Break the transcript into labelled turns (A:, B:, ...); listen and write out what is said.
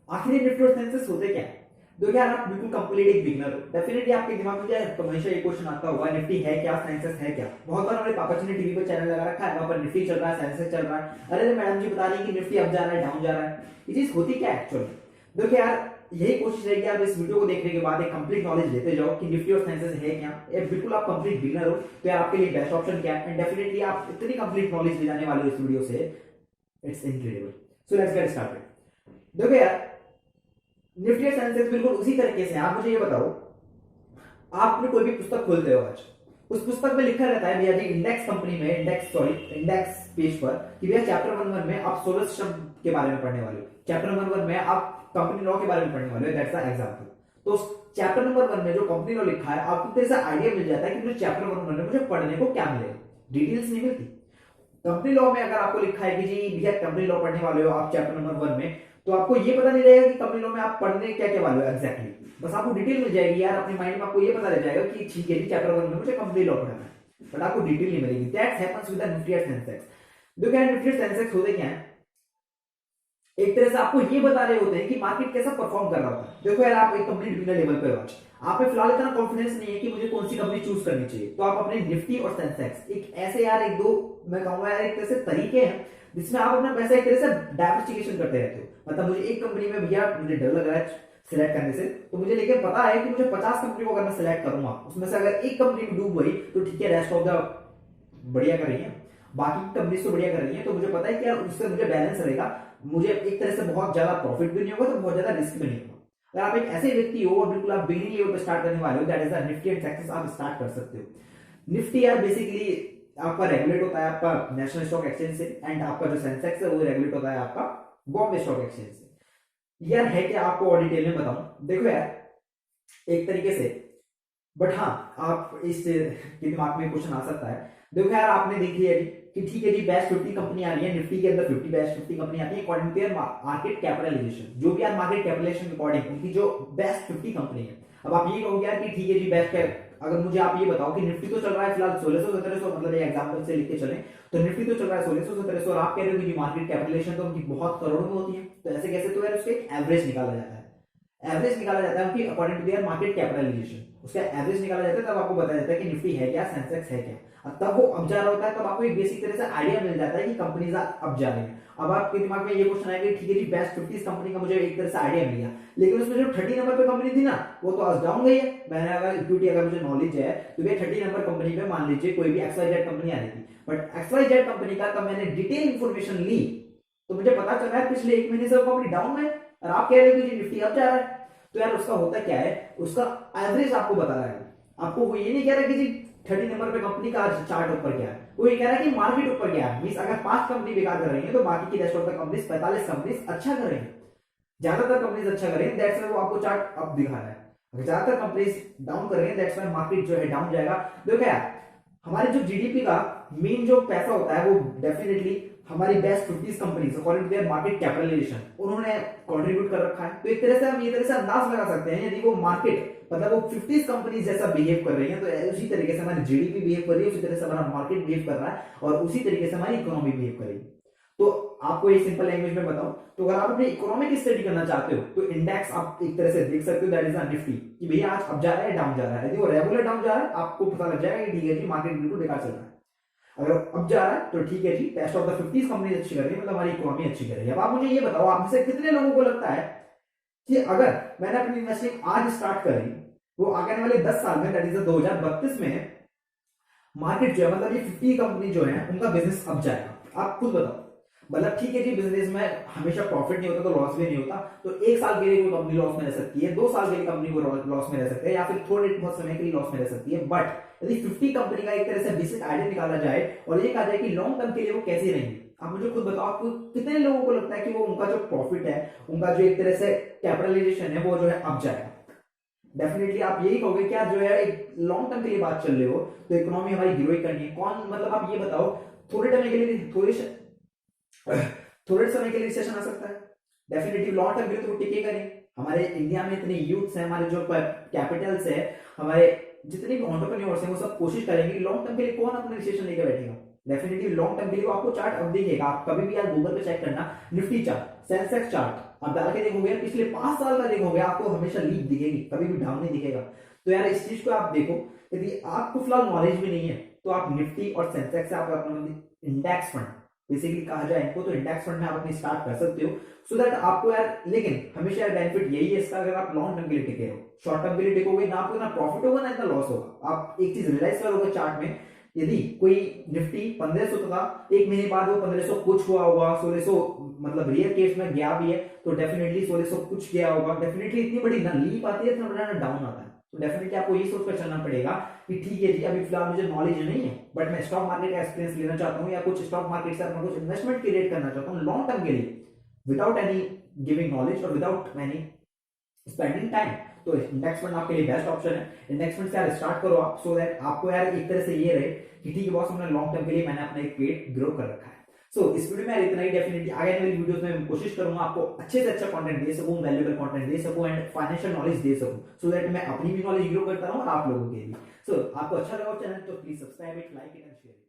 A: आखिर निफ्टी और सेंसेक्स होते क्या है? देखिए यार, आप बिल्कुल कंप्लीट एक बिगनर हो, डेफिनेटली आपके दिमाग में क्या हमेशा एक क्वेश्चन आता होगा, निफ्टी है क्या, सेंसेक्स है क्या? बहुत बार हमारे पापा जी ने टीवी पर चैनल लगा रखा है, वहां पर निफ्टी चल रहा है, सेंसेक्स चल रहा है, अरे तो मैडम जी बता रही है कि निफ्टी अप जा रहा है, डाउन जा रहा है। ये चीज होती क्या है एक्चुअली? देखिए यार, यही कोशिश है कि आप इस वीडियो को देखने के बाद एक कंप्लीट नॉलेज लेते जाओ कि निफ्टी और सेंसेक्स है क्या। ये बिल्कुल आप कंप्लीट बिगनर हो तो यार आपके लिए बेस्ट ऑप्शन क्या है, एंड डेफिनेटली आप इतनी कंप्लीट नॉलेज ले जाने वाले हो इस वीडियो से, it's incredible. So let's get started. देखो यार, निफ्टी और सेंसेक्स बिल्कुल उसी तरीके से। आप मुझे ये बताओ, आपने कोई भी पुस्तक खोलते हो आज, उस पुस्तक में लिखा रहता है भैया जी, इंडेक्स कंपनी में, इंडेक्स पेज पर कि भैया चैप्टर 1 में आप सोलर सिस्टम के बारे में पढ़ने वाले हो, चैप्टर नंबर 1 में आप कंपनी लॉ के बारे में पढ़ने वाले हो, दैट्स द एग्जांपल। तो चैप्टर नंबर 1 में जो कंपनी लॉ लिखा है, आपको तेरे से आइडिया मिल जाता है कि मुझे चैप्टर 1 में मुझे पढ़ने को क्या मिलेगा, डिटेल्स नहीं मिलती। कंपनी लॉ में अगर आपको लिखा है कि जी भैया कंपनी लॉ पढ़ने वाले हो आप चैप्टर नंबर 1 में, तो आपको ये पता नहीं रहेगा कि कंपनी लॉ में आप पढ़ने क्या क्या वाले हो एग्जैक्टली, बस आपको डिटेल मिल जाएगी यार, अपने माइंड में आपको ये पता लग जाएगा कि ठीक है जी चैप्टर 1 में मुझे कंपनी लॉ पढ़ना है, बट आपको डिटेल नहीं मिलेगी। That's happens with the Nifty and Sensex. देखो यार, निफ्टी सेंसेक्स होते क्या है, एक तरह से आपको ये बता रहे होते हैं कि मार्केट कैसा परफॉर्म कर रहा होता है। देखो यार, आप एक कंप्लीट बिगिनर लेवल पे हो आज, आप में फिलहाल इतना कॉन्फिडेंस नहीं है कि मुझे कौन सी कंपनी चूज करनी चाहिए, तो आप अपने निफ्टी और सेंसेक्स एक ऐसे यार, एक दो मैं कहूंगा यार, एक तरह से तरीके हैं जिसमें आप अपना पैसा एक तरह से डाइवर्सिफिकेशन करते रहते हो। मतलब मुझे एक कंपनी में भैया मुझे डर लग रहा है सिलेक्ट करने से, तो मुझे लेकिन पता है कि मुझे 50 कंपनी को अगर मैं सिलेक्ट करूंगा, उसमें से अगर एक कंपनी में डूब गई तो ठीक है, रेस्ट ऑफ द बढ़िया कर रही है, बाकी कंपनीज तो बढ़िया कर रही है, तो मुझे पता है कि यार उससे मुझे बैलेंस रहेगा, मुझे एक तरह से बहुत ज्यादा प्रॉफिट भी नहीं होगा तो बहुत ज्यादा रिस्क भी नहीं होगा। अगर आप एक ऐसे व्यक्ति हो और बिल्कुल आप बिगिनिंग लेवल पे स्टार्ट करने वाले हो, that is the Nifty and Sensex, आप स्टार्ट कर सकते हो। निफ्टी यार बेसिकली आपका रेगुलेट होता है आपका नेशनल स्टॉक एक्सचेंज से, एंड आपका जो सेंसेक्स है वो रेगुलेट होता है आपका बॉम्बे स्टॉक एक्सचेंज से। यार है क्या, आपको और डिटेल में बताऊं? देखो यार, एक तरीके से, बट हाँ, आप इस के दिमाग में क्वेश्चन आ सकता है। देखो यार, आपने देखी है कि ठीक है जी, बेस्ट 50 कंपनी आ रही है, निफ्टी के अंदर 50 बेस्ट 50 कंपनी आती है according to their market capitalisation, जो भी यार मार्केट कैपिटलाइजेशन के अकॉर्डिंग उनकी जो बेस्ट 50 कंपनी है। अब आप ये कहोगे यार कि ठीक है जी बेस्ट है, अगर मुझे आप ये बताओ कि निफ्टी तो चल रहा है फिलहाल 1600-1700, मतलब एग्जांपल से लिख के चलें तो निफ्टी तो चल रहा है 1600-1700, और आप कह रहे हो कि मार्केट कैपिटलाइजेशन तो उनकी बहुत करोड़ों में होती है, तो ऐसे कैसे? तो यार उसके एक एवरेज निकाला जाता है, एवरेज निकाला जाता है उनकी according to their market capitalisation, उसका एवरेज निकाला जाता है, तब आपको बताया जाता है कि निफ्टी है क्या, सेंसेक्स है क्या। अब तब वो अप जा रहा होता है, तब आपको एक बेसिक तरह से आइडिया मिल जाता है कि कंपनीज अप जा रही है। अब आपके दिमाग में ये क्वेश्चन आएगा कि ठीक है जी, बेस्ट 50 कंपनी का मुझे एक तरह से आइडिया मिल गया, लेकिन उसमें जो 30 नंबर पे कंपनी थी ना, वो तो आज डाउन गई है। मैंने अगर इक्विटी अगर मुझे नॉलेज है तो ये 30 नंबर कंपनी पे मान लीजिए कोई भी XYZ कंपनी आ रही थी, बट XYZ कंपनी का तब मैंने डिटेल इंफॉर्मेशन ली तो मुझे पता चला है पिछले 1 महीने से वो कंपनी डाउन में, और आप कह रहे हो कि निफ्टी अप जा रहा है। तो यार उसका होता क्या है, उसका एवरेज आपको बता रहा है, आपको वो ये नहीं कह रहा कि जी 30 नंबर पे कंपनी का चार्ट ऊपर गया है, वो ये कह रहा है कि मार्केट ऊपर गया है। मींस अगर 5 कंपनी बेकार कर रही है तो बाकी की rest of the companies 45 companies अच्छा कर रही है, ज्यादातर कंपनीज अच्छा कर रही है, दैट्स व्हाई वो आपको चार्ट अप दिखा रहा है। अगर ज्यादातर कंपनीज डाउन कर रही है, दैट्स व्हाई मार्केट जो है डाउन जाएगा। देखो यार, हमारे जो जीडीपी का मेन जो पैसा होता है वो डेफिनेटली हमारी best 50 companies according to their market capitalisation उन्होंने कंट्रीब्यूट कर रखा है। तो एक तरह से हम ये तरह से अंदाज लगा सकते हैं, यदि वो मार्केट मतलब वो 50 कंपनीज जैसा बिहेव कर रही है, तो उसी तरीके से हमारी जीडीपी बिहेव कर रही है, उसी तरह से हमारा मार्केट बिहेव कर रहा है, और उसी तरीके से हमारी इकोनॉमी बिहेव कर रही है। तो आपको ये सिंपल लैंग्वेज में बताऊं तो अगर आप अपनी इकोनॉमिक स्टडी करना चाहते हो तो इंडेक्स आप एक तरह से देख सकते हो, दैट इज द निफ्टी, कि भैया आज अप जा रहा है डाउन जा रहा है। यदि वो रेगुलर डाउन जा रहा है आपको पता लग जाएगा कि ठीक है जी मार्केट बिल्कुल बेकार चल रहा है, अगर अप जा रहा है तो ठीक है जी, बेस्ट ऑफ द 50 कंपनीज अच्छी कर रही है, मतलब हमारी इकोनॉमी अच्छी कर रही है। अब आप मुझे ये बताओ, आप में से कितने लोगों को लगता है कि अगर मैंने अपनी इन्वेस्टिंग आज स्टार्ट करी, वो आगे वाले 10 साल में, दैट इज 2032 में, मार्केट जो है मतलब ये 50 कंपनी जो है उनका बिजनेस अप जाएगा? आप खुद बताओ। मतलब ठीक है जी, बिजनेस में हमेशा प्रॉफिट नहीं होता तो लॉस भी नहीं होता, तो 1 साल के लिए कोई कंपनी लॉस में रह सकती है, 2 साल के लिए कंपनी को लॉस में रह सकती है, या फिर थोड़े बहुत समय के लिए लॉस में रह सकती है। बट यदि 50 कंपनी का एक तरह से बेसिक आइडिया निकाला जाए और ये कहा जाए कि लॉन्ग टर्म के लिए वो कैसे रहेंगे, आप मुझे खुद बताओ, आपको कितने लोगों को लगता है कि वो उनका जो प्रॉफिट है, उनका जो एक तरह से कैपिटलाइजेशन है, वो जो है अप जाएगा? डेफिनेटली आप यही कहोगे क्या, जो है एक लॉन्ग टर्म के लिए बात चल रही हो तो इकोनॉमी हमारी ग्रोइंग करनी है। कौन, मतलब आप ये बताओ, थोड़े टाइम के लिए थोड़े समय के लिए रिसेशन आ सकता है, डेफिनेटली लॉन्ग टर्म के लिए तो वो टिकेगा नहीं। हमारे इंडिया में इतने यूथ्स हैं, हमारे जो कैपिटल्स है, हमारे जितने भी एंटरप्रेन्योर्स हैं, वो सब कोशिश करेंगे लॉन्ग टर्म के लिए कौन अपना रिसेशन लेकर बैठेगा। डेफिनेटली लॉन्ग टर्म के लिए आपको चार्ट अब देखिएगा, आप कभी भी यार गूगल पे चेक करना, निफ्टी चार्ट, सेंसेक्स चार्ट, आप डाल के देखोगे पिछले 5 साल का देखोगे आपको हमेशा लीप दिखेगी, कभी भी डाउन नहीं दिखेगा। तो यार इस चीज को आप देखो, यदि आपको फिलहाल नॉलेज भी नहीं है तो आप निफ्टी और सेंसेक्स से आप अपना इंडेक्स फंड बेसिकली कहा जाए इनको, तो इंडेक्स फंड में आप अपनी स्टार्ट कर सकते हो, सो दैट आपको यार, लेकिन हमेशा यार बेनिफिट यही है इसका, अगर आप लॉन्ग टर्म के लिए टिके हो। शॉर्ट टर्म के लिए टिकोगे ना, आपको ना प्रॉफिट होगा ना इतना लॉस होगा। आप एक चीज रियलाइज करोगे चार्ट में, यदि कोई निफ्टी 1500 था, एक महीने बाद वो 1500 कुछ हुआ होगा, 1600 मतलब रियल केस में गया भी है तो डेफिनेटली 1600 कुछ गया होगा, डेफिनेटली इतनी बड़ी ना लीप आती है, इतना बड़ा ना डाउन आता है। तो डेफिनेटली आपको ये सोचकर चलना पड़ेगा कि ठीक है जी अभी फिलहाल मुझे नॉलेज नहीं है, बट मैं स्टॉक मार्केट का एक्सपीरियंस लेना चाहता हूँ या कुछ स्टॉक मार्केट से अपना कुछ इन्वेस्टमेंट क्रिएट करना चाहता हूँ लॉन्ग टर्म के लिए, विदाउट एनी गिविंग नॉलेज और विदाउट एनी स्पेंडिंग टाइम। तो इंडेक्स फंड आपके लिए बेस्ट ऑप्शन है। इंडेक्स फंड से यार स्टार्ट करो आप, सो दैट आपको यार एक तरह से ये रहे कि ठीक है बॉस, हमने लॉन्ग टर्म के लिए मैंने अपना एक पेट ग्रो कर रखा है। सो इस वीडियो में यार इतना ही। डेफिनेटली आगे वाली वीडियोस में मैं कोशिश करूंगा आपको अच्छे से अच्छा कंटेंट दे सकूं, वैल्यूएबल कंटेंट दे सकूं एंड फाइनेंशियल नॉलेज दे सकूं, सो दैट मैं अपनी भी नॉलेज ग्रो करता रहूं और आप लोगों के भी। सो आपको अच्छा लगा चैनल तो please subscribe it, like it and share it.